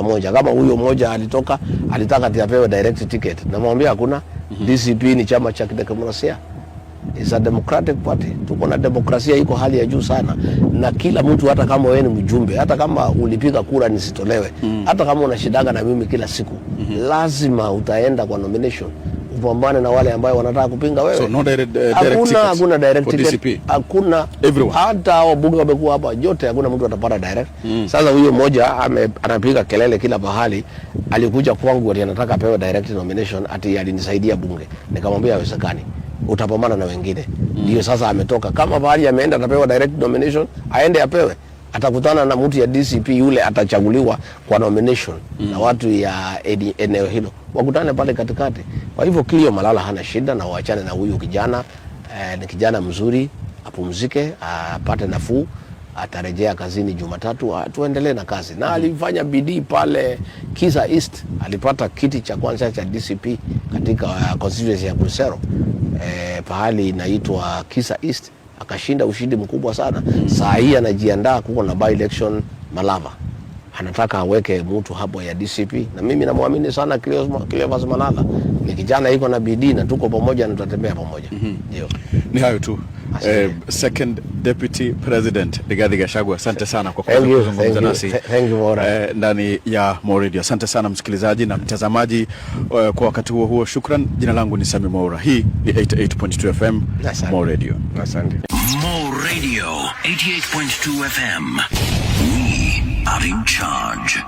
moja. Kama huyo mmoja alitaka apewe direct ticket, namwambia hakuna. DCP ni chama cha kidemokrasia. It's a democratic party. Tuko na demokrasia iko hali ya juu sana, na kila mtu, hata kama wewe ni mjumbe, hata kama ulipiga kura nisitolewe, hata kama unashidaga na mimi kila siku, lazima utaenda kwa nomination upambane na wale ambao wanataka kupinga wewe. So no direct hakuna direct ticket. DCP. Hakuna. Hata wabunge wamekuwa hapa yote, hakuna mtu atapata direct. Sasa huyo mmoja anapiga kelele kila mahali, alikuja kwangu ati anataka apewe direct nomination, ati alinisaidia bunge. Nikamwambia haiwezekani, utapambana na wengine. Ndio sasa ametoka, kama bahali ameenda atapewa direct nomination, aende apewe. Atakutana na mtu ya DCP, yule atachaguliwa kwa nomination na watu ya eneo hilo, wakutane pale katikati. Kwa hivyo Kilio Malala hana shida, na waachane na huyu kijana. Ni kijana mzuri, apumzike, apate nafuu, atarejea kazini Jumatatu, tuendelee na kazi. Na alifanya bidii pale Kisa East, alipata kiti cha kwanza cha DCP katika constituency ya Kusero, pahali inaitwa Kisa East, akashinda ushindi mkubwa sana. Saa hii anajiandaa kuko na by election Malava, anataka aweke mtu hapo ya DCP, na mimi namwamini sana Cleophas Malala. Ni kijana iko na bidii, na tuko pamoja na tutatembea pamoja. Ndio. Ni hayo tu. Second Deputy President Rigathi Gachagua, asante sana kwa kuzungumza nasi. Thank you Maura. Ndani ya Mo Radio. Asante sana msikilizaji na mtazamaji kwa wakati huo. Shukran. Jina langu ni Sami Maura. Hii ni 88.2 FM Mo Radio. Asante. Mo Radio 88.2 FM. We are in charge.